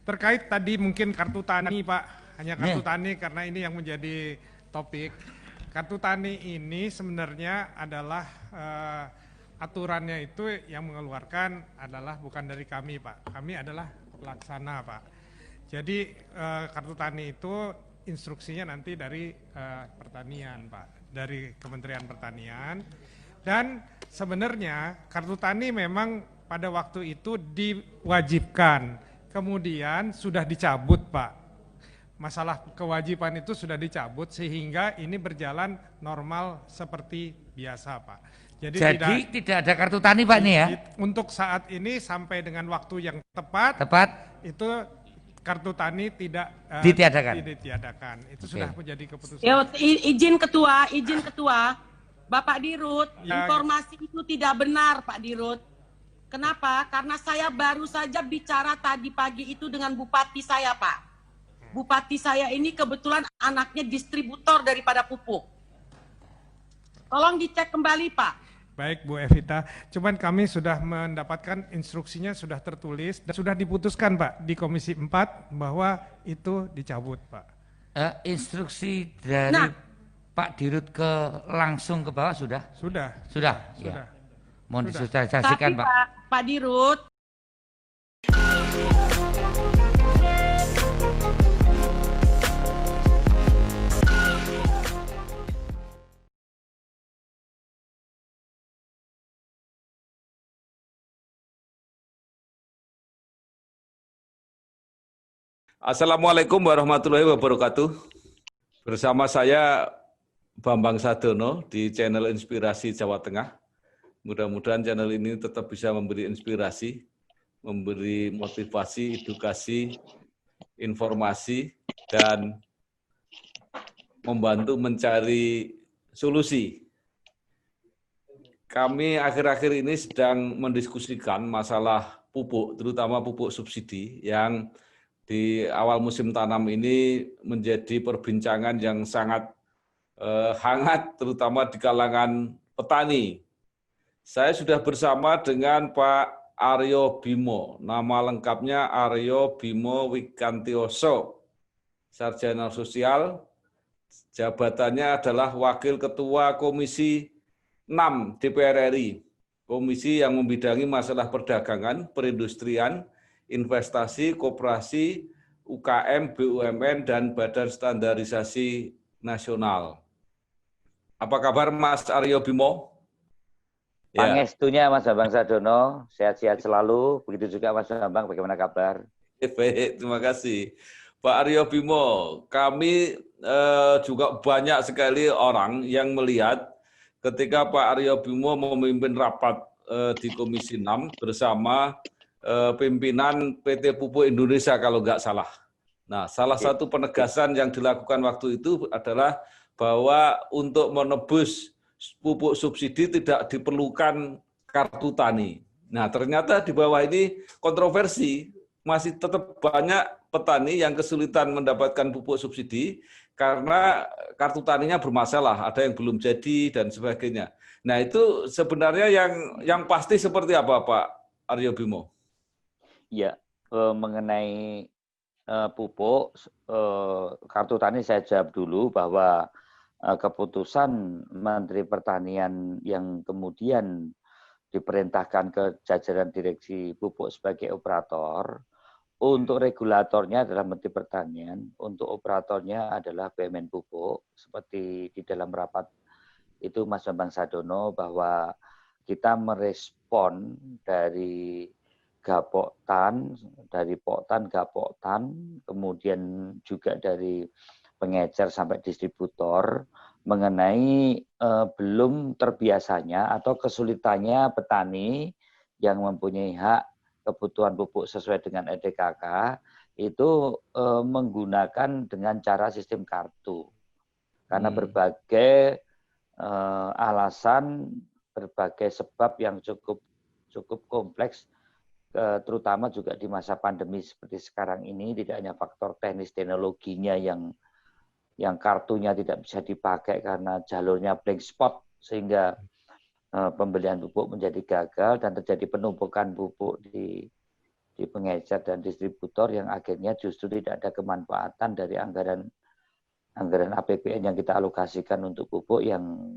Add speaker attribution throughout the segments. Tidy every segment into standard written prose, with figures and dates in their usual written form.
Speaker 1: Terkait tadi mungkin kartu tani Pak, hanya kartu tani karena ini yang menjadi topik. Kartu tani ini sebenarnya adalah aturannya itu yang mengeluarkan adalah bukan dari kami Pak, kami adalah pelaksana Pak. Jadi kartu tani itu instruksinya nanti dari pertanian Pak, dari Kementerian Pertanian. Dan sebenarnya kartu tani memang pada waktu itu diwajibkan, kemudian sudah dicabut Pak. Masalah kewajiban itu sudah dicabut sehingga ini berjalan normal seperti biasa Pak.
Speaker 2: Jadi tidak ada kartu tani Pak nih ya?
Speaker 1: Untuk saat ini sampai dengan waktu yang tepat itu kartu tani tidak ditiadakan. Itu sudah menjadi keputusan.
Speaker 3: Izin ketua, Bapak Dirut, informasi itu tidak benar Pak Dirut. Kenapa? Karena saya baru saja bicara tadi pagi itu dengan Bupati saya Pak. Bupati saya ini kebetulan anaknya distributor daripada pupuk. Tolong dicek kembali Pak.
Speaker 1: Baik Bu Evita, cuman kami sudah mendapatkan instruksinya sudah tertulis dan sudah diputuskan Pak di Komisi 4 bahwa itu dicabut Pak.
Speaker 2: Instruksi dari Pak Dirut langsung ke bawah sudah? Sudah. Ya. Mohon disosialisasikan Pak.
Speaker 3: Pak Dirut.
Speaker 4: Assalamualaikum warahmatullahi wabarakatuh. Bersama saya Bambang Sadono di channel Inspirasi Jawa Tengah. Mudah-mudahan channel ini tetap bisa memberi inspirasi, memberi motivasi, edukasi, informasi, dan membantu mencari solusi. Kami akhir-akhir ini sedang mendiskusikan masalah pupuk, terutama pupuk subsidi yang di awal musim tanam ini menjadi perbincangan yang sangat hangat, terutama di kalangan petani. Saya sudah bersama dengan Pak Aryo Bimo, nama lengkapnya Aryo Bimo Wikantioso, sarjana sosial, jabatannya adalah Wakil Ketua Komisi 6 DPR RI, komisi yang membidangi masalah perdagangan, perindustrian, investasi, koperasi, UKM, BUMN, dan Badan Standarisasi Nasional. Apa kabar Mas Aryo Bimo?
Speaker 5: Pangestunya Mas Bambang Sadono, sehat-sehat selalu. Begitu juga Mas Bambang, bagaimana kabar?
Speaker 4: Baik, terima kasih. Pak Aryo Bimo, kami juga banyak sekali orang yang melihat ketika Pak Aryo Bimo memimpin rapat di Komisi 6 bersama pimpinan PT Pupuk Indonesia kalau nggak salah. Nah, salah satu penegasan yang dilakukan waktu itu adalah bahwa untuk menebus pupuk subsidi tidak diperlukan kartu tani. Nah, ternyata di bawah ini kontroversi, masih tetap banyak petani yang kesulitan mendapatkan pupuk subsidi karena kartu taninya bermasalah, ada yang belum jadi dan sebagainya. Nah, itu sebenarnya yang pasti seperti apa Pak Aryo Bimo?
Speaker 5: Ya, mengenai pupuk, kartu tani saya jawab dulu bahwa keputusan Menteri Pertanian yang kemudian diperintahkan ke jajaran direksi pupuk sebagai operator, untuk regulatornya adalah Menteri Pertanian, untuk operatornya adalah BUMN Pupuk, seperti di dalam rapat itu Mas Bambang Sadono bahwa kita merespon dari Gapoktan, dari Poktan, Gapoktan, kemudian juga dari pengecer sampai distributor mengenai belum terbiasanya atau kesulitannya petani yang mempunyai hak kebutuhan pupuk sesuai dengan EDKK itu menggunakan dengan cara sistem kartu. Karena berbagai alasan, berbagai sebab yang cukup kompleks, terutama juga di masa pandemi seperti sekarang ini, tidak hanya faktor teknis teknologinya yang kartunya tidak bisa dipakai karena jalurnya blank spot sehingga pembelian pupuk menjadi gagal dan terjadi penumpukan pupuk di di pengecer dan distributor yang akhirnya justru tidak ada kemanfaatan dari anggaran APBN yang kita alokasikan untuk pupuk yang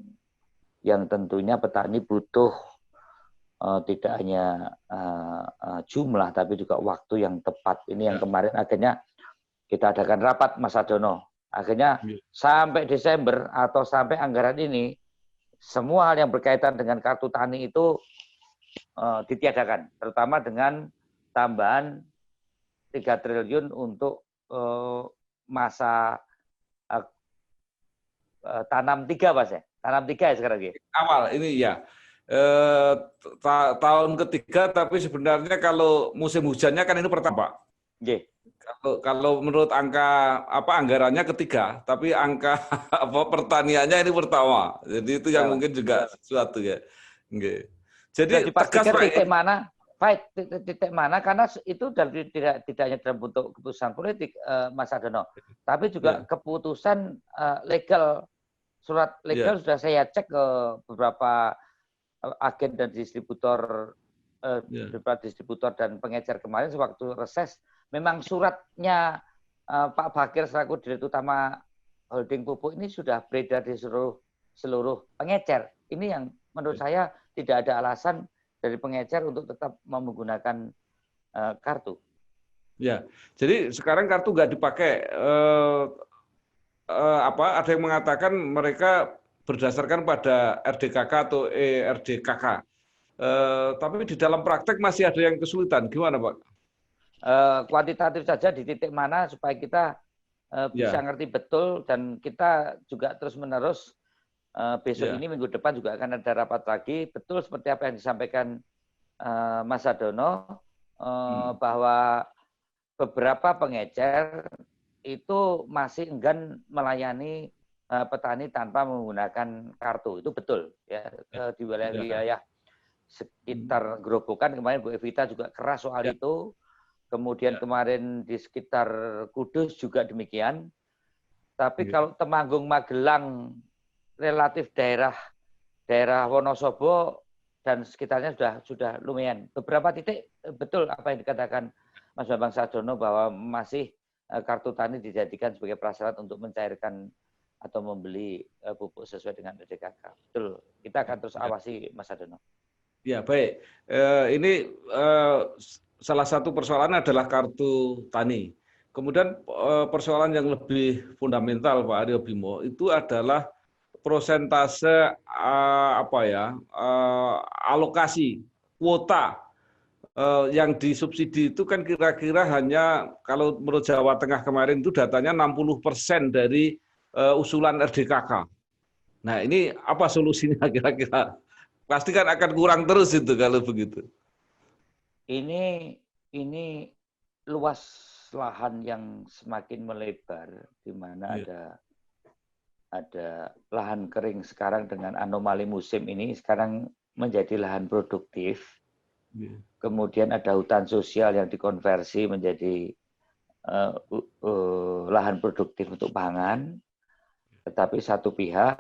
Speaker 5: tentunya petani butuh tidak hanya jumlah tapi juga waktu yang tepat. Ini yang kemarin akhirnya kita adakan rapat Mas Adono. Akhirnya sampai Desember atau sampai anggaran ini semua hal yang berkaitan dengan kartu tani itu ditiadakan, terutama dengan tambahan 3 triliun untuk masa tanam 3, Mas ya. Tanam 3 ya sekarang ya.
Speaker 4: Awal ini ya. Tahun ketiga, tapi sebenarnya kalau musim hujannya kan ini pertama, Pak.
Speaker 5: Yeah.
Speaker 4: Kalau menurut angka anggarannya ketiga, tapi angka pertaniannya ini pertama. Jadi itu yang mungkin juga sesuatu ya. Okay. Jadi
Speaker 5: dipastikan titik mana, titik mana, karena itu tidak hanya dalam bentuk keputusan politik, Mas Adono, tapi juga keputusan legal, surat legal sudah saya cek ke beberapa agen dan distributor, beberapa distributor dan pengecer kemarin sewaktu reses. Memang suratnya Pak Bakir selaku Direktur Utama Holding Pupuk ini sudah beredar di seluruh pengecer. Ini yang menurut saya tidak ada alasan dari pengecer untuk tetap menggunakan kartu.
Speaker 4: Ya, jadi sekarang kartu nggak dipakai. Ada yang mengatakan mereka berdasarkan pada RDKK atau ERDKK. Tapi di dalam praktek masih ada yang kesulitan. Gimana, Pak?
Speaker 5: Kuantitatif saja di titik mana supaya kita bisa ngerti betul, dan kita juga terus-menerus besok ini minggu depan juga akan ada rapat lagi, betul seperti apa yang disampaikan Mas Adono, bahwa beberapa pengecer itu masih enggan melayani petani tanpa menggunakan kartu. Itu betul ya, di wilayah sekitar Gerobokan kemarin Bu Evita juga keras soal itu. Kemudian kemarin di sekitar Kudus juga demikian. Tapi kalau Temanggung, Magelang, relatif daerah Wonosobo dan sekitarnya sudah lumayan. Beberapa titik betul apa yang dikatakan Mas Bambang Sadono bahwa masih kartu tani dijadikan sebagai prasyarat untuk mencairkan atau membeli pupuk sesuai dengan RDKK. Betul. Kita akan terus awasi, Mas Sadono.
Speaker 4: Ya, baik. Ini salah satu persoalan adalah kartu tani. Kemudian persoalan yang lebih fundamental, Pak Aryo Bimo, itu adalah prosentase alokasi kuota yang disubsidi itu kan kira-kira hanya, kalau menurut Jawa Tengah kemarin itu datanya 60% dari usulan RDKK. Nah, ini apa solusinya kira-kira? Pasti kan akan kurang terus itu kalau begitu.
Speaker 5: Ini luas lahan yang semakin melebar, di mana ada lahan kering sekarang dengan anomali musim ini sekarang menjadi lahan produktif. Kemudian ada hutan sosial yang dikonversi menjadi lahan produktif untuk pangan. Tetapi satu pihak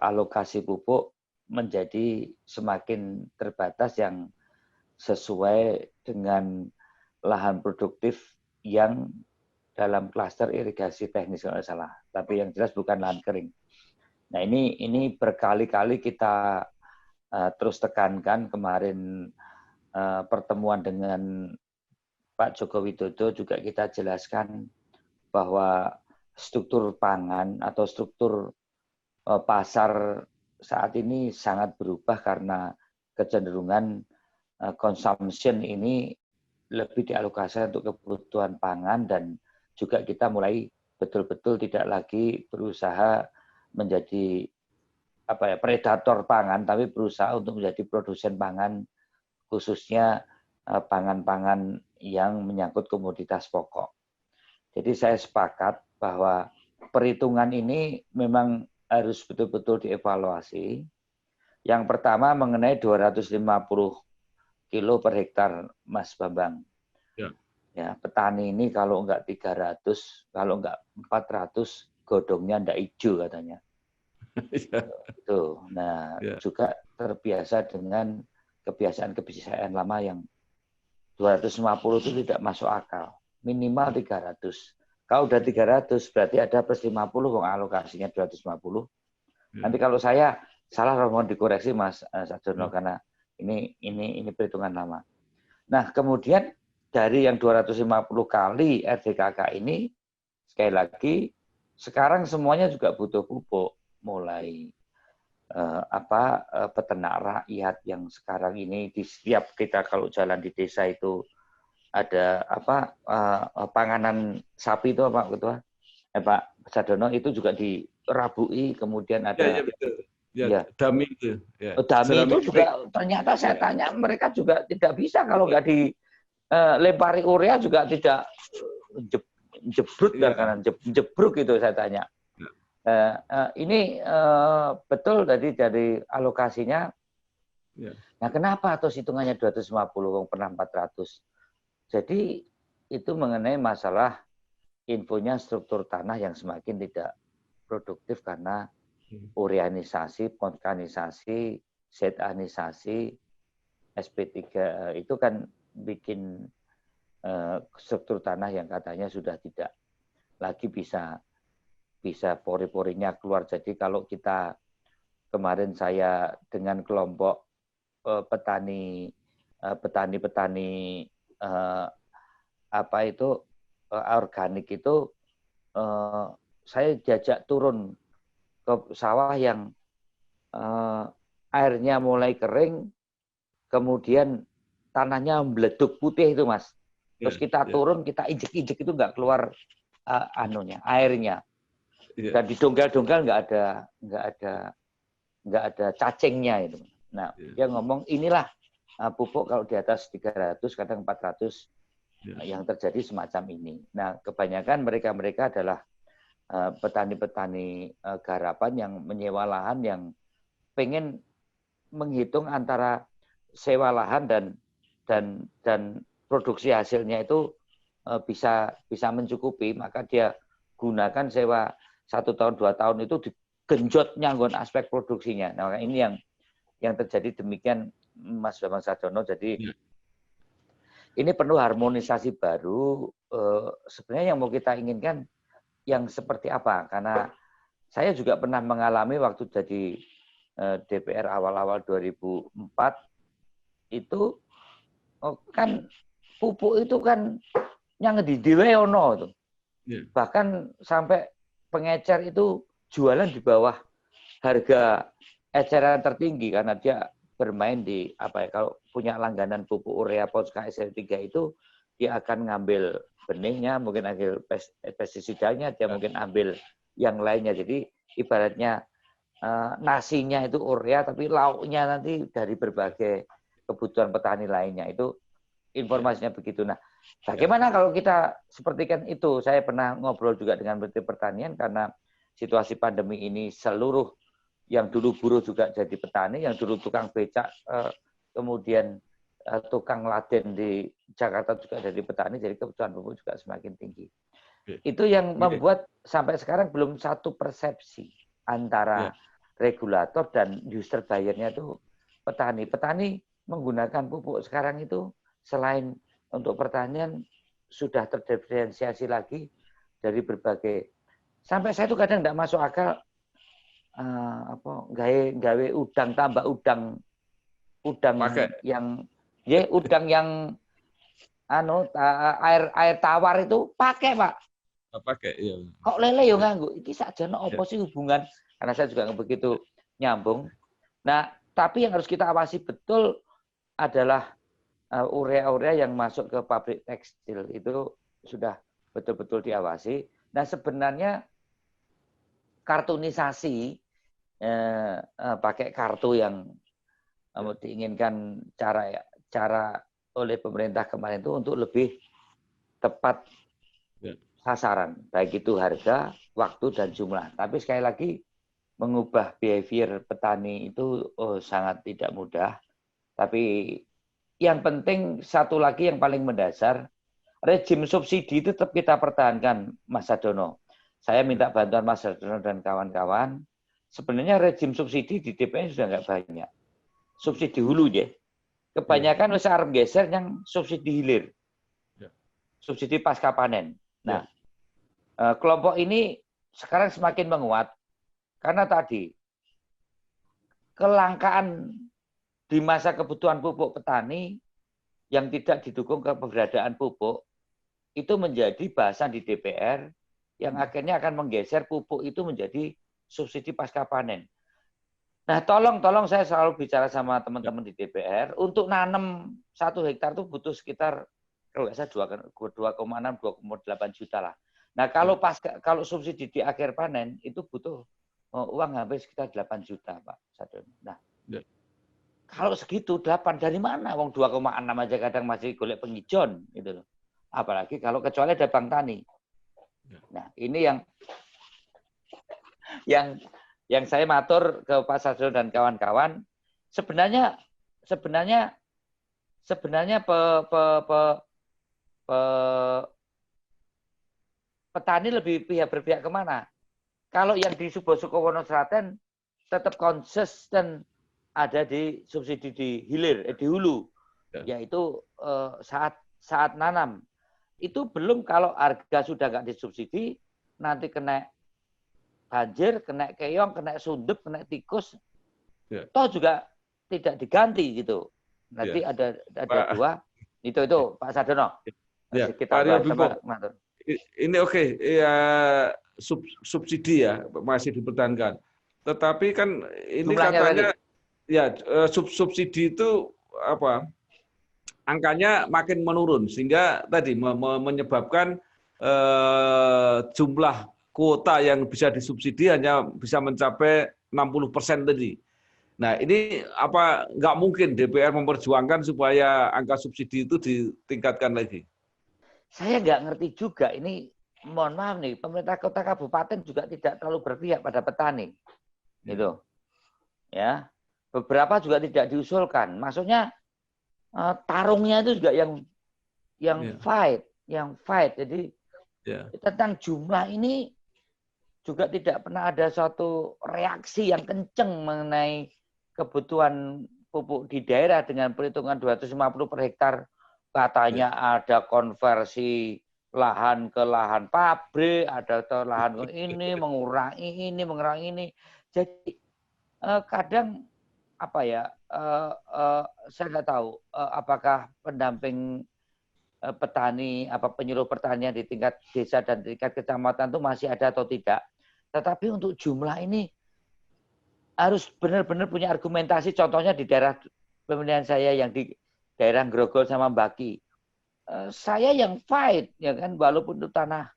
Speaker 5: alokasi pupuk menjadi semakin terbatas yang sesuai dengan lahan produktif yang dalam klaster irigasi teknis kalau tidak salah, tapi yang jelas bukan lahan kering. Nah, ini berkali-kali kita terus tekankan. Kemarin pertemuan dengan Pak Joko Widodo juga kita jelaskan bahwa struktur pangan atau struktur pasar saat ini sangat berubah karena kecenderungan consumption ini lebih dialokasikan untuk kebutuhan pangan, dan juga kita mulai betul-betul tidak lagi berusaha menjadi predator pangan, tapi berusaha untuk menjadi produsen pangan, khususnya pangan-pangan yang menyangkut komoditas pokok. Jadi saya sepakat bahwa perhitungan ini memang harus betul-betul dievaluasi. Yang pertama mengenai 250 kilo per hektar, Mas Bambang. Ya, petani ini kalau enggak 300, kalau enggak 400, godongnya enggak hijau katanya. Tuh. Nah, juga terbiasa dengan kebiasaan lama yang 250 itu tidak masuk akal. Minimal 300. Kalau udah 300 berarti ada plus 50 wong alokasinya 250. Nanti kalau saya salah mohon dikoreksi Mas Sarjono karena ini perhitungan lama. Nah, kemudian dari yang 250 kali RDKK ini sekali lagi sekarang semuanya juga butuh pupuk, mulai peternak rakyat yang sekarang ini di setiap kita kalau jalan di desa itu ada panganan sapi itu Pak Ketua, Pak Sarjono itu juga dirabui, kemudian ada
Speaker 4: dami itu. Ya.
Speaker 5: Dami itu juga ternyata saya tanya mereka juga tidak bisa kalau nggak dilempari urea juga tidak jebrut karena jebruk itu saya tanya. Ini betul tadi dari alokasinya. Nah, kenapa terus hitungannya 250 pernah 400? Jadi itu mengenai masalah infonya struktur tanah yang semakin tidak produktif karena ureanisasi, ponkanisasi, setanisasi, SP3 itu kan bikin struktur tanah yang katanya sudah tidak lagi bisa pori-porinya keluar. Jadi kalau kita kemarin saya dengan kelompok petani organik itu saya diajak turun ke sawah yang airnya mulai kering, kemudian tanahnya meleduk putih itu Mas. Terus kita turun, kita injek-injek itu nggak keluar airnya. Dan di dongkal-dongkal nggak ada cacingnya itu. Nah, dia ngomong inilah pupuk kalau di atas 300 kadang 400 yang terjadi semacam ini. Nah, kebanyakan mereka adalah petani-petani garapan yang menyewa lahan yang pengen menghitung antara sewa lahan dan produksi hasilnya itu bisa mencukupi, maka dia gunakan sewa 1 tahun 2 tahun itu digenjot nyanggon aspek produksinya. Nah, ini yang terjadi demikian Mas Bambang Sarjono. Jadi ini perlu harmonisasi baru. Sebenarnya yang mau kita inginkan yang seperti apa? Karena saya juga pernah mengalami waktu jadi DPR awal-awal 2004 itu kan pupuk itu kan yang di ono tuh. Bahkan sampai pengecer itu jualan di bawah harga eceran tertinggi karena dia bermain di kalau punya langganan pupuk urea Ponska SL3 itu dia akan ngambil benihnya, mungkin ambil pestisidanya, dia mungkin ambil yang lainnya. Jadi ibaratnya nasinya itu urea tapi lauknya nanti dari berbagai kebutuhan petani lainnya. Itu informasinya begitu. Nah, bagaimana kalau kita sepertikan itu? Saya pernah ngobrol juga dengan Menteri Pertanian karena situasi pandemi ini seluruh yang dulu buruh juga jadi petani, yang dulu tukang becak, kemudian tukang laden di Jakarta juga jadi petani, jadi kebutuhan pupuk juga semakin tinggi. Itu yang membuat sampai sekarang belum satu persepsi antara regulator dan user bayarnya itu petani. Petani menggunakan pupuk sekarang itu selain untuk pertanian sudah terdiferensiasi lagi dari berbagai. Sampai saya itu kadang tidak masuk akal gawe udang tambah udang yang udang yang air tawar itu pakai Pak.
Speaker 4: Pakai iya.
Speaker 5: Kok lele yo nganggo iki sakjane apa sih hubungan? Karena saya juga begitu nyambung. Nah, tapi yang harus kita awasi betul adalah urea-urea yang masuk ke pabrik tekstil itu sudah betul-betul diawasi. Nah, sebenarnya kartunisasi pakai kartu yang diinginkan cara oleh pemerintah kemarin itu untuk lebih tepat sasaran, baik itu harga, waktu, dan jumlah. Tapi sekali lagi mengubah behavior petani itu sangat tidak mudah. Tapi yang penting satu lagi yang paling mendasar, rejim subsidi itu tetap kita pertahankan, Mas Sarjono. Saya minta bantuan Mas Sarjono dan kawan-kawan. Sebenarnya rejim subsidi di DPR sudah nggak banyak. Subsidi hulu ya. Kebanyakan wis arep geser yang subsidi hilir. Subsidi pasca panen. Nah, kelompok ini sekarang semakin menguat karena tadi kelangkaan di masa kebutuhan pupuk petani yang tidak didukung keberadaan pupuk itu menjadi bahasan di DPR yang akhirnya akan menggeser pupuk itu menjadi subsidi pasca panen. Nah, tolong saya selalu bicara sama teman-teman di DPR untuk nanam 1 hektar itu butuh sekitar kalau nggak salah 2,6-2,8 juta lah. Nah, kalau subsidi di akhir panen itu butuh uang hampir sekitar 8 juta, Pak Sadono. Nah, kalau segitu 8 dari mana? Wong 2,6 aja kadang masih golek pengijon gitu loh. Apalagi kalau kecuali ada bank tani. Nah, ini yang saya matur ke Pak Sadono dan kawan-kawan, sebenarnya petani lebih berpihak kemana? Kalau yang di Sukowono Seraten tetap konsisten ada di subsidi di hilir, di hulu, yaitu saat nanam. Itu belum kalau harga sudah nggak disubsidi, nanti kena banjir, kena keong, kena sundup, kena tikus, toh juga tidak diganti gitu. Nanti ada dua, itu Pak Sadono.
Speaker 4: Ya,
Speaker 5: kita
Speaker 4: Pak Bimo, ini oke, ya subsidi ya masih dipertahankan. Tetapi kan ini
Speaker 5: jumlahnya
Speaker 4: katanya ya subsidi itu apa? Angkanya makin menurun sehingga tadi menyebabkan jumlah kuota yang bisa disubsidi hanya bisa mencapai 60% tadi. Nah, ini apa nggak mungkin DPR memperjuangkan supaya angka subsidi itu ditingkatkan lagi?
Speaker 5: Saya nggak ngerti juga. Ini mohon maaf nih, pemerintah kota kabupaten juga tidak terlalu berpihak pada petani, gitu. Ya, beberapa juga tidak diusulkan. Maksudnya tarungnya itu juga yang fight. Jadi tentang jumlah ini juga tidak pernah ada suatu reaksi yang kenceng mengenai kebutuhan pupuk di daerah dengan perhitungan 250 per hektar. Katanya ada konversi lahan ke lahan pabrik, ada ke lahan ke ini, mengurangi ini. Jadi kadang apa ya, saya nggak tahu apakah pendamping petani, penyuluh pertanian di tingkat desa dan tingkat kecamatan itu masih ada atau tidak. Tetapi untuk jumlah ini harus benar-benar punya argumentasi. Contohnya di daerah pemilihan saya yang di daerah Grogol sama Baki. Saya yang fight, ya kan, walaupun itu tanah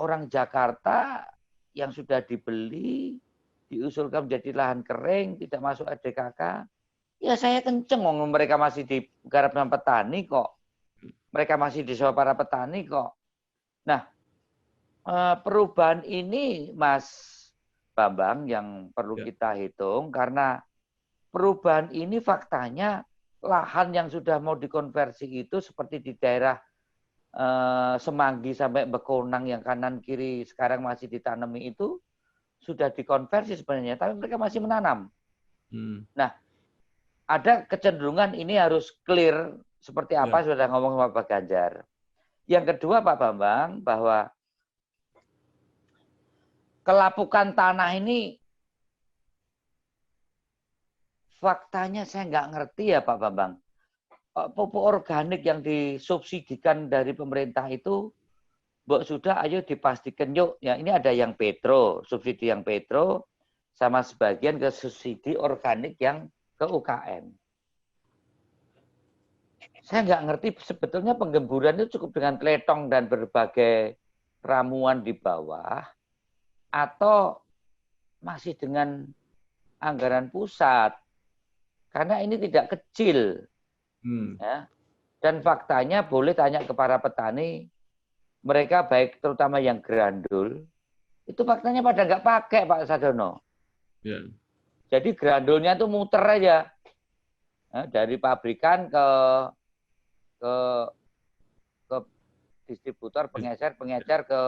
Speaker 5: orang Jakarta yang sudah dibeli, diusulkan menjadi lahan kering, tidak masuk RDKK, ya saya kenceng, mereka masih digarap sama petani kok. Mereka masih disewa para petani kok. Nah, perubahan ini, Mas Bambang, yang perlu kita hitung, karena perubahan ini faktanya lahan yang sudah mau dikonversi itu seperti di daerah Semanggi sampai Bekonang yang kanan kiri sekarang masih ditanami itu sudah dikonversi sebenarnya, tapi mereka masih menanam. Nah, ada kecenderungan ini harus clear seperti apa sudah ngomong sama Pak Ganjar. Yang kedua Pak Bambang, bahwa kelapukan tanah ini faktanya saya nggak ngerti ya Pak Bambang. Pupuk organik yang disubsidikan dari pemerintah itu, sudah ayo dipastikan yuk. Ya, ini ada yang petro, subsidi yang petro, sama sebagian ke subsidi organik yang ke UKM. Saya nggak ngerti sebetulnya penggemburan itu cukup dengan teletong dan berbagai ramuan di bawah, atau masih dengan anggaran pusat. Karena ini tidak kecil. Ya. Dan faktanya boleh tanya ke para petani, mereka baik terutama yang grandul, itu faktanya pada nggak pakai Pak Sadono. Jadi grandulnya itu muter aja. Ya, dari pabrikan ke distributor, pengecer ke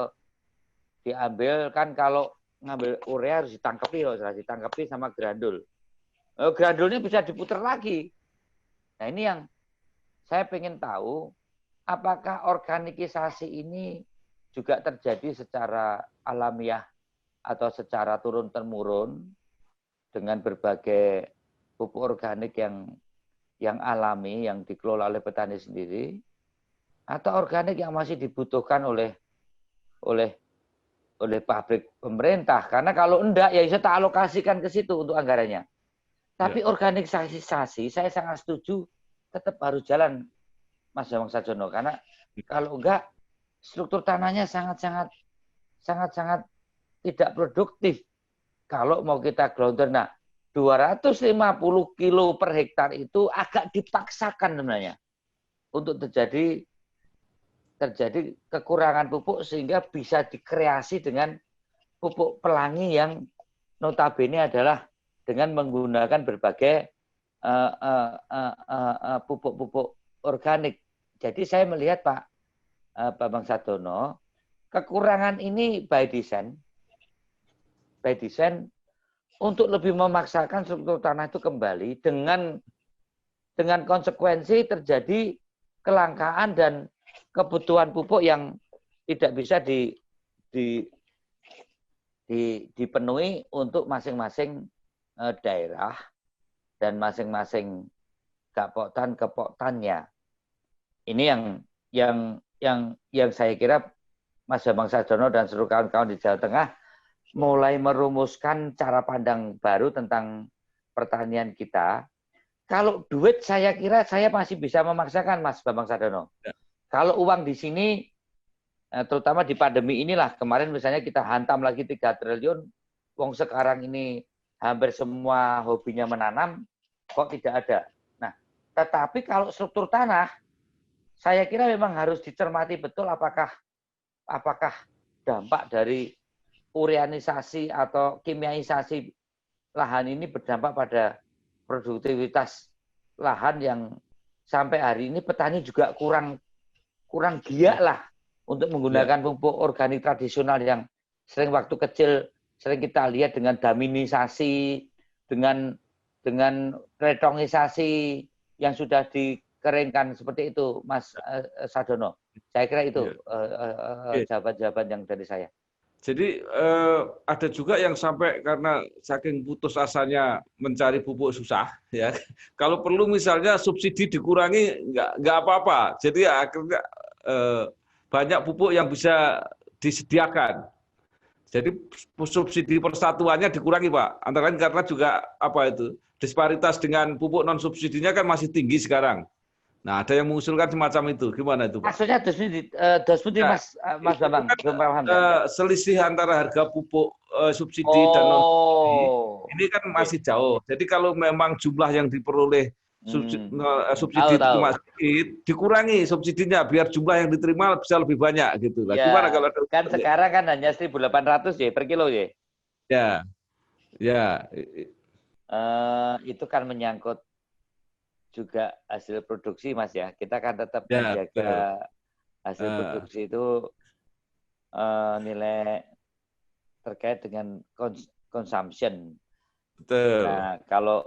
Speaker 5: diambil, kan kalau ngambil urea harus ditangkepi sama grandul. Grandulnya bisa diputar lagi. Nah ini yang saya ingin tahu, apakah organikisasi ini juga terjadi secara alamiah atau secara turun-temurun dengan berbagai pupuk organik yang alami, yang dikelola oleh petani sendiri, atau organik yang masih dibutuhkan oleh pabrik pemerintah. Karena kalau enggak, ya bisa tak alokasikan ke situ untuk anggarannya. Tapi organisasi saya sangat setuju, tetap harus jalan, Mas Bambang Sajono. Karena kalau enggak, struktur tanahnya sangat-sangat tidak produktif. Kalau mau kita gelontor, nah 250 kilo per hektar itu agak dipaksakan sebenarnya untuk terjadi kekurangan pupuk sehingga bisa dikreasi dengan pupuk pelangi yang notabene adalah dengan menggunakan berbagai pupuk-pupuk organik. Jadi saya melihat Pak Bambang Sajono, kekurangan ini by design untuk lebih memaksakan struktur tanah itu kembali dengan konsekuensi terjadi kelangkaan dan kebutuhan pupuk yang tidak bisa dipenuhi untuk masing-masing daerah dan masing-masing kepoktannya. Ini yang saya kira Mas Bambang Sajono dan seluruh kawan-kawan di Jawa Tengah mulai merumuskan cara pandang baru tentang pertanian kita. Kalau duit saya kira saya masih bisa memaksakan, Mas Bambang Sajono. Ya. Kalau uang di sini, terutama di pandemi inilah, kemarin misalnya kita hantam lagi 3 triliun, uang sekarang ini hampir semua hobinya menanam, kok tidak ada. Nah, tetapi kalau struktur tanah, saya kira memang harus dicermati betul apakah dampak dari ureanisasi atau kimiaisasi lahan ini berdampak pada produktivitas lahan yang sampai hari ini petani juga kurang giat lah untuk menggunakan pupuk organik tradisional yang sering waktu kecil sering kita lihat dengan daminisasi, dengan retongisasi yang sudah dikeringkan seperti itu, Mas Sajono. Saya kira itu jawaban-jawaban yang dari saya.
Speaker 4: Jadi ada juga yang sampai karena saking putus asanya mencari pupuk susah, ya. Kalau perlu misalnya subsidi dikurangi nggak apa-apa. Jadi akhirnya banyak pupuk yang bisa disediakan. Jadi subsidi persatuannya dikurangi, Pak. Antara lain karena juga disparitas dengan pupuk non subsidinya kan masih tinggi sekarang. Nah, ada yang mengusulkan semacam itu. Gimana itu, Pak?
Speaker 5: Maksudnya Dosmudi, Mas Bambang.
Speaker 4: Selisih antara harga pupuk subsidi dan non subsidi ini kan masih jauh. Jadi kalau memang jumlah yang diperoleh subsidi itu cuma sedikit, dikurangi subsidinya biar jumlah yang diterima bisa lebih banyak gitu.
Speaker 5: Ya, gimana kalau kan sekarang kan hanya 1.800 ya per kilo ya.
Speaker 4: Ya.
Speaker 5: Itu kan menyangkut juga hasil produksi, Mas ya. Kita kan tetap menjaga hasil produksi itu nilai terkait dengan consumption.
Speaker 4: Betul.
Speaker 5: Nah, kalau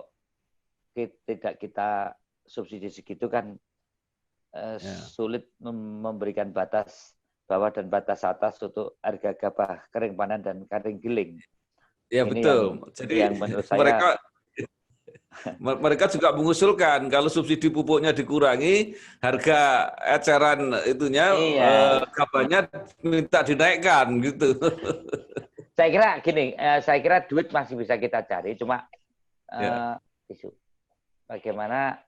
Speaker 5: tidak kita subsidi segitu kan sulit memberikan batas bawah dan batas atas untuk harga gabah kering panen dan kering giling.
Speaker 4: Ya, ini betul. Jadi yang menurut saya mereka juga mengusulkan kalau subsidi pupuknya dikurangi, harga eceran itunya gabahnya minta dinaikkan gitu.
Speaker 5: Saya kira gini, saya kira duit masih bisa kita cari, cuma isu bagaimana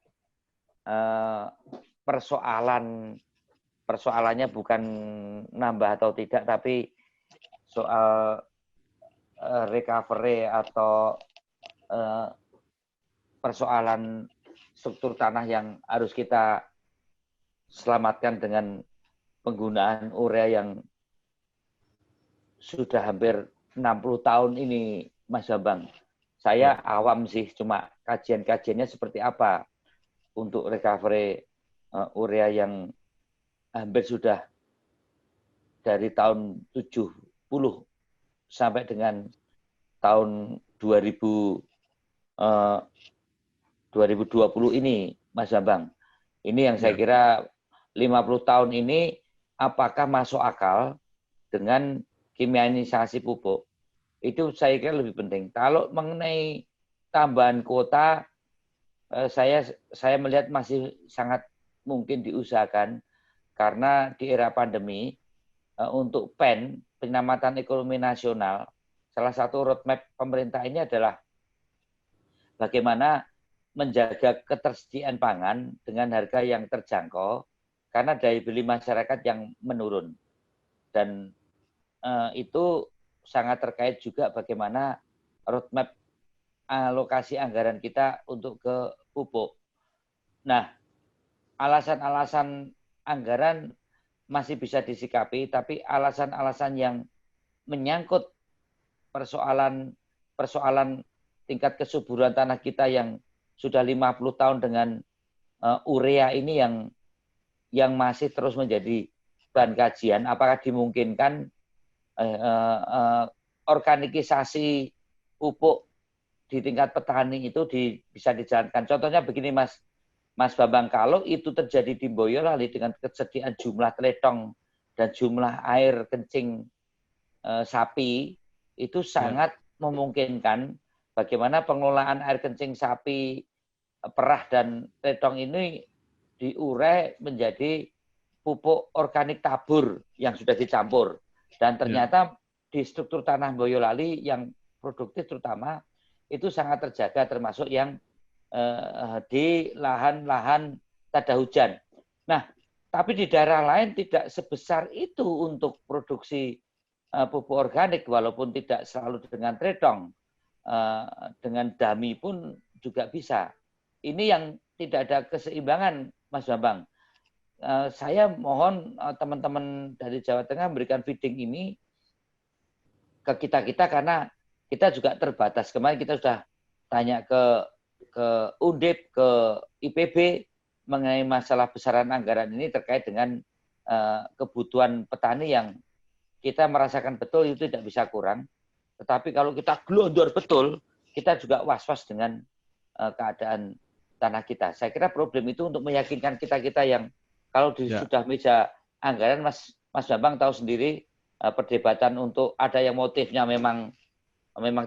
Speaker 5: persoalannya bukan nambah atau tidak, tapi soal recovery atau persoalan struktur tanah yang harus kita selamatkan dengan penggunaan urea yang sudah hampir 60 tahun ini, Mas Bambang. Saya awam sih, cuma kajian-kajiannya seperti apa untuk recovery urea yang hampir sudah dari tahun 70 sampai dengan tahun 2020 ini Mas Bambang. Ini yang saya kira 50 tahun ini apakah masuk akal dengan kimianisasi pupuk? Itu saya kira lebih penting. Kalau mengenai tambahan kuota, saya melihat masih sangat mungkin diusahakan karena di era pandemi untuk PEN, penyelamatan ekonomi nasional, salah satu roadmap pemerintah ini adalah bagaimana menjaga ketersediaan pangan dengan harga yang terjangkau karena daya beli masyarakat yang menurun. Dan itu sangat terkait juga bagaimana roadmap alokasi anggaran kita untuk ke pupuk. Nah, alasan-alasan anggaran masih bisa disikapi, tapi alasan-alasan yang menyangkut persoalan tingkat kesuburan tanah kita yang sudah 50 tahun dengan urea ini yang masih terus menjadi bahan kajian, apakah dimungkinkan organikisasi pupuk di tingkat petani itu bisa dijalankan. Contohnya begini Mas Bambang, kalau itu terjadi di Boyolali dengan kesediaan jumlah teletong dan jumlah air kencing sapi, itu sangat memungkinkan bagaimana pengelolaan air kencing sapi, perah dan teletong ini diurai menjadi pupuk organik tabur yang sudah dicampur. Dan ternyata di struktur tanah Boyolali yang produktif terutama itu sangat terjaga, termasuk yang di lahan-lahan tada hujan. Nah, tapi di daerah lain tidak sebesar itu untuk produksi pupuk organik, walaupun tidak selalu dengan tretong, dengan dami pun juga bisa. Ini yang tidak ada keseimbangan, Mas Bambang. Saya mohon teman-teman dari Jawa Tengah memberikan feeding ini ke kita-kita karena kita juga terbatas. Kemarin kita sudah tanya ke Undip, ke IPB mengenai masalah besaran anggaran ini terkait dengan kebutuhan petani yang kita merasakan betul itu tidak bisa kurang. Tetapi kalau kita glondor betul, kita juga was-was dengan keadaan tanah kita. Saya kira problem itu untuk meyakinkan kita-kita yang kalau sudah meja anggaran, Mas Bambang tahu sendiri perdebatan untuk ada yang motifnya memang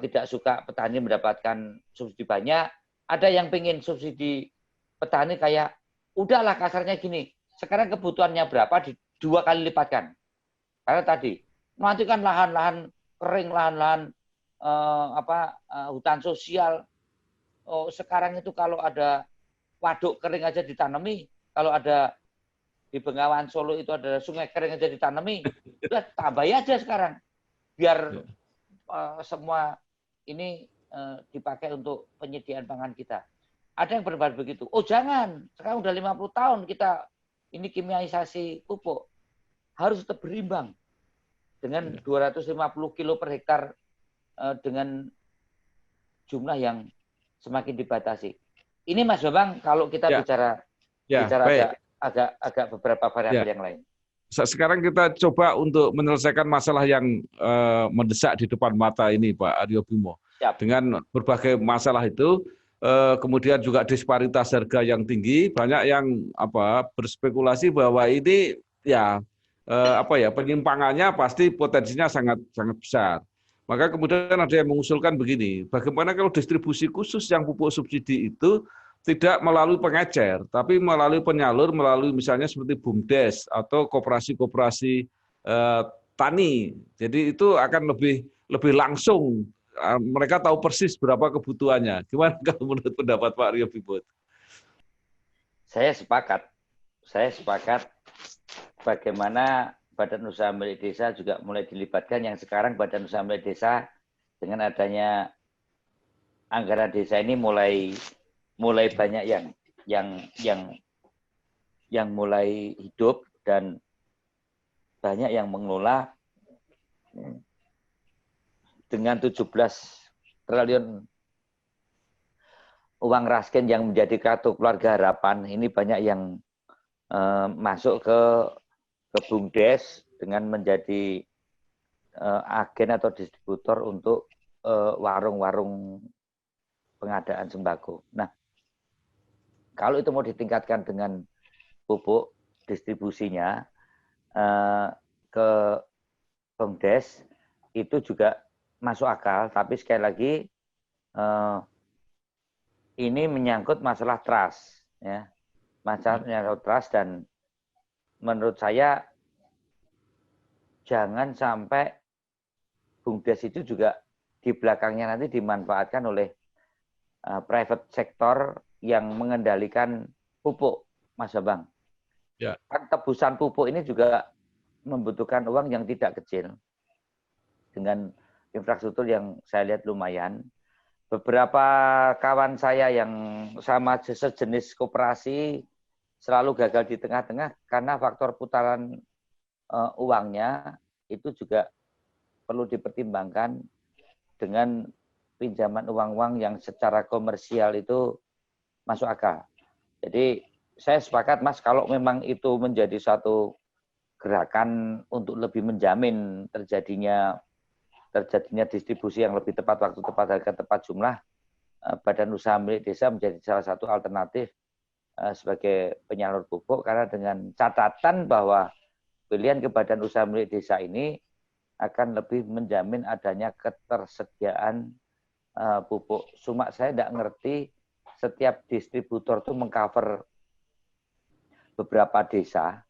Speaker 5: tidak suka petani mendapatkan subsidi banyak, ada yang pengen subsidi petani kayak udahlah kasarnya gini, sekarang kebutuhannya berapa 2 kali lipatkan. Karena tadi nanti kan lahan-lahan kering, lahan-lahan hutan sosial. Oh, sekarang itu kalau ada waduk kering aja ditanami, kalau ada di Bengawan Solo itu ada sungai kering aja ditanami, udah tambah aja sekarang biar semua ini dipakai untuk penyediaan pangan kita. Ada yang berdebat begitu. Oh jangan, sekarang udah 50 tahun kita ini kimiaisasi pupuk. Harus tetap berimbang dengan 250 kilo per hektar dengan jumlah yang semakin dibatasi. Ini Mas Bambang kalau kita bicara agak beberapa variabel yang lain.
Speaker 4: Sekarang kita coba untuk menyelesaikan masalah yang mendesak di depan mata ini, Pak Aryo Bimo. Dengan berbagai masalah itu, kemudian juga disparitas harga yang tinggi, banyak yang berspekulasi bahwa ini penyimpangannya pasti potensinya sangat sangat besar. Maka kemudian ada yang mengusulkan begini, bagaimana kalau distribusi khusus yang pupuk subsidi itu tidak melalui pengecer, tapi melalui penyalur, melalui misalnya seperti BUMDes atau koperasi-koperasi tani. Jadi itu akan lebih langsung. Mereka tahu persis berapa kebutuhannya. Gimana kalau menurut pendapat Pak Aryo Bimo?
Speaker 5: Saya sepakat bagaimana Badan Usaha Milik Desa juga mulai dilibatkan, yang sekarang Badan Usaha Milik Desa dengan adanya anggaran desa ini mulai banyak yang mulai hidup dan banyak yang mengelola dengan 17 triliun uang raskin yang menjadi kartu keluarga harapan. Ini banyak yang masuk ke BUMDes dengan menjadi agen atau distributor untuk warung-warung pengadaan sembako. Nah, Kalau itu mau ditingkatkan dengan pupuk distribusinya ke BUMDes itu juga masuk akal, tapi sekali lagi ini menyangkut masalah trust, ya, masalah trust, dan menurut saya jangan sampai BUMDes itu juga di belakangnya nanti dimanfaatkan oleh private sector yang mengendalikan pupuk, Mas Bambang.
Speaker 4: Ya.
Speaker 5: Kan tebusan pupuk ini juga membutuhkan uang yang tidak kecil. Dengan infrastruktur yang saya lihat lumayan. Beberapa kawan saya yang sama sejenis koperasi selalu gagal di tengah-tengah karena faktor putaran uangnya itu juga perlu dipertimbangkan dengan pinjaman uang-uang yang secara komersial itu masuk akal. Jadi saya sepakat, Mas, kalau memang itu menjadi satu gerakan untuk lebih menjamin terjadinya distribusi yang lebih tepat waktu, tepat harga, tepat jumlah, badan usaha milik desa menjadi salah satu alternatif sebagai penyalur pupuk, karena dengan catatan bahwa pilihan ke badan usaha milik desa ini akan lebih menjamin adanya ketersediaan pupuk. Cuma saya tidak ngerti setiap distributor itu mengcover beberapa desa,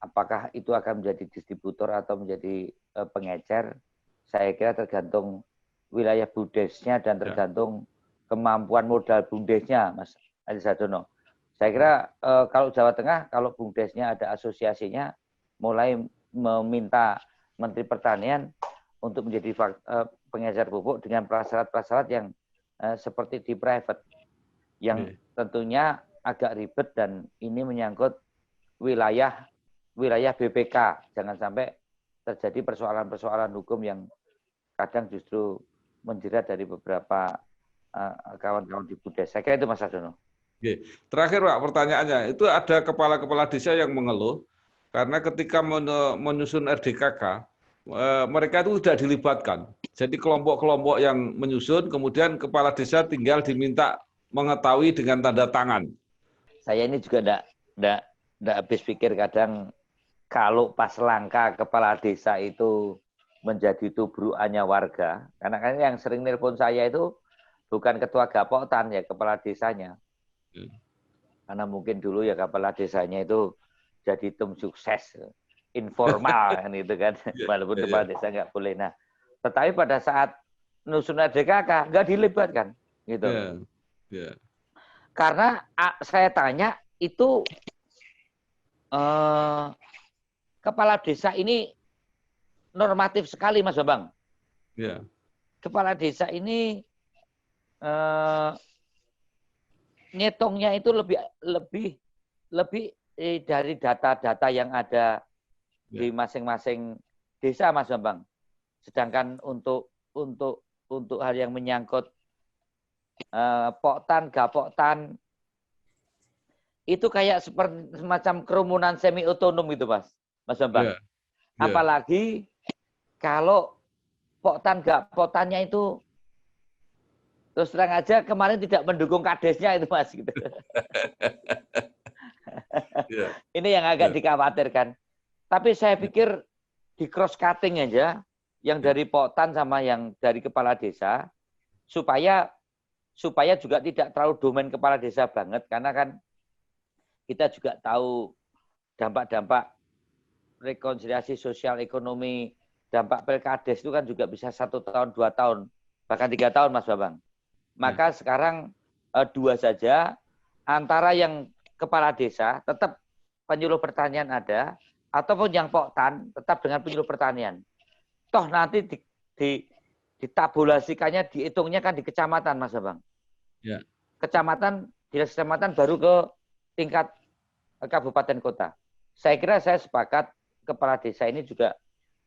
Speaker 5: apakah itu akan menjadi distributor atau menjadi pengecer. Saya kira tergantung wilayah BUMDesnya dan tergantung kemampuan modal BUMDesnya, Mas Adi Sardono. Saya kira kalau Jawa Tengah, kalau BUMDesnya ada asosiasinya, mulai meminta Menteri Pertanian untuk menjadi pengecer pupuk dengan prasyarat-prasyarat yang seperti di private, yang tentunya agak ribet dan ini menyangkut wilayah BPK. Jangan sampai terjadi persoalan-persoalan hukum yang kadang justru menjerat dari beberapa kawan-kawan di BUMDes. Saya kira itu, Mas Sardono.
Speaker 4: Oke. Terakhir Pak, pertanyaannya, itu ada kepala-kepala desa yang mengeluh karena ketika menyusun RDKK, mereka itu tidak dilibatkan. Jadi kelompok-kelompok yang menyusun, kemudian kepala desa tinggal diminta mengetahui dengan tanda tangan.
Speaker 5: Saya ini juga tidak habis pikir kadang kalau pas langka kepala desa itu menjadi tubrukannya warga. Karena kan yang sering nelpon saya itu bukan ketua Gapotan, ya kepala desanya. Karena mungkin dulu ya kepala desanya itu jadi tim sukses informal kan itu kan, walaupun kepala desa nggak boleh. Nah, tetapi pada saat nusun RDKK nggak dilibatkan gitu. Karena saya tanya itu kepala desa ini normatif sekali, Mas Bambang. Kepala desa ini ngitungnya itu lebih dari data-data yang ada di masing-masing desa, Mas Bambang. Sedangkan untuk hal yang menyangkut poktan, gapoktan, itu kayak seperti semacam kerumunan semi otonom gitu, Mas Bambang. Apalagi kalau poktan, gapoktannya itu terus terang aja kemarin tidak mendukung kadesnya itu, Mas. Gitu. Ini yang agak dikhawatirkan. Tapi saya pikir di cross cutting aja, yang dari poktan sama yang dari kepala desa, supaya juga tidak terlalu domain kepala desa banget, karena kan kita juga tahu dampak-dampak rekonsiliasi sosial ekonomi, dampak Pilkades itu kan juga bisa 1 tahun, 2 tahun, bahkan 3 tahun, Mas Bambang. Maka sekarang 2 saja, antara yang kepala desa tetap penyuluh pertanian ada, ataupun yang poktan tetap dengan penyuluh pertanian. Toh nanti ditabulasikannya, dihitungnya kan di kecamatan, Mas Bambang. Kecamatan, dinas kecamatan baru ke tingkat kabupaten kota. Saya kira saya sepakat kepala desa ini juga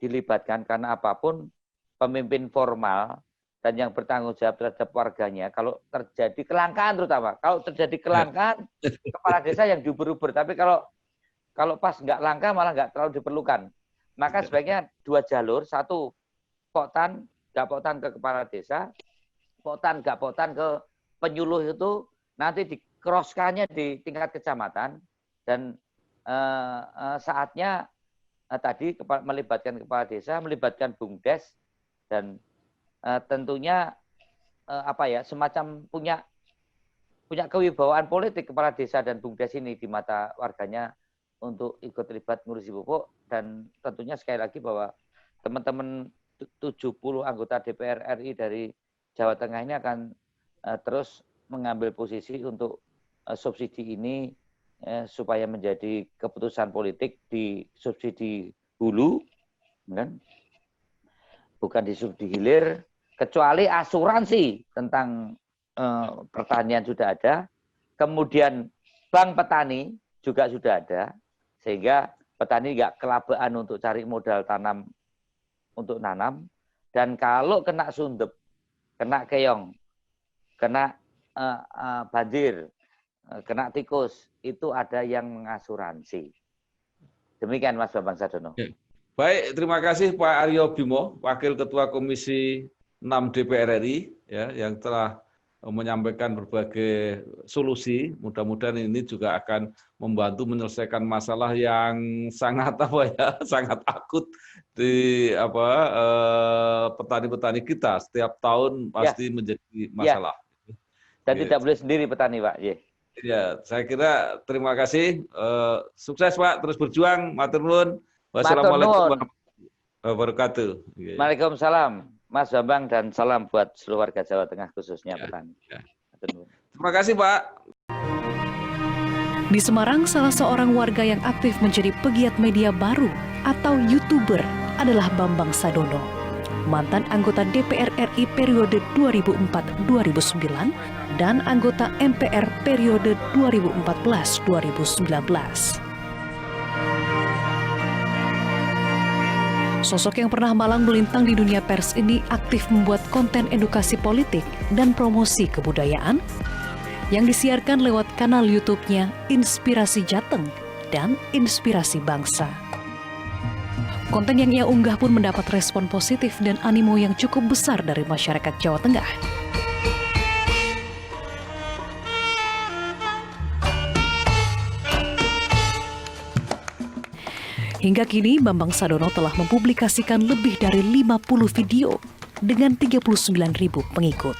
Speaker 5: dilibatkan, karena apapun pemimpin formal dan yang bertanggung jawab terhadap warganya, kalau terjadi kelangkaan terutama, kalau terjadi kelangkaan, kepala desa yang diuber-uber. Tapi kalau pas nggak langka malah nggak terlalu diperlukan. Maka sebaiknya 2 jalur, 1 poktan, nggak poktan ke kepala desa, poktan, nggak poktan ke penyuluh itu nanti dikeroskannya di tingkat kecamatan, dan saatnya tadi melibatkan kepala desa, melibatkan BUMDes, dan tentunya semacam punya kewibawaan politik kepala desa dan BUMDes ini di mata warganya untuk ikut terlibat ngurusi pupuk. Dan tentunya sekali lagi bahwa teman-teman 70 anggota DPR RI dari Jawa Tengah ini akan terus mengambil posisi untuk subsidi ini supaya menjadi keputusan politik di subsidi hulu, kan? Bukan di subsidi hilir, kecuali asuransi tentang pertanian sudah ada, kemudian bank petani juga sudah ada, sehingga petani nggak kelabaan untuk cari modal tanam untuk nanam, dan kalau kena sundep, kena keong, kena banjir, kena tikus, itu ada yang mengasuransi. Demikian Mas Bambang Sadono.
Speaker 4: Baik, terima kasih Pak Aryo Bimo, Wakil Ketua Komisi 6 DPR RI, ya, yang telah menyampaikan berbagai solusi. Mudah-mudahan ini juga akan membantu menyelesaikan masalah yang sangat sangat akut di petani-petani kita. Setiap tahun pasti menjadi masalah.
Speaker 5: Dan tidak boleh sendiri petani, Pak.
Speaker 4: Ya, saya kira terima kasih. Sukses Pak, terus berjuang. Matur nuwun. Wassalamualaikum warahmatullahi wabarakatuh.
Speaker 5: Waalaikumsalam, Mas Bambang, dan salam buat seluruh warga Jawa Tengah khususnya petani.
Speaker 4: Terima kasih Pak.
Speaker 6: Di Semarang, salah seorang warga yang aktif menjadi pegiat media baru atau YouTuber adalah Bambang Sadono, mantan anggota DPR RI periode 2004-2009 dan anggota MPR periode 2014-2019. Sosok yang pernah malang melintang di dunia pers ini aktif membuat konten edukasi politik dan promosi kebudayaan yang disiarkan lewat kanal YouTube-nya Inspirasi Jateng dan Inspirasi Bangsa. Konten yang ia unggah pun mendapat respon positif dan animo yang cukup besar dari masyarakat Jawa Tengah. Hingga kini, Bambang Sadono telah mempublikasikan lebih dari 50 video dengan 39.000 pengikut.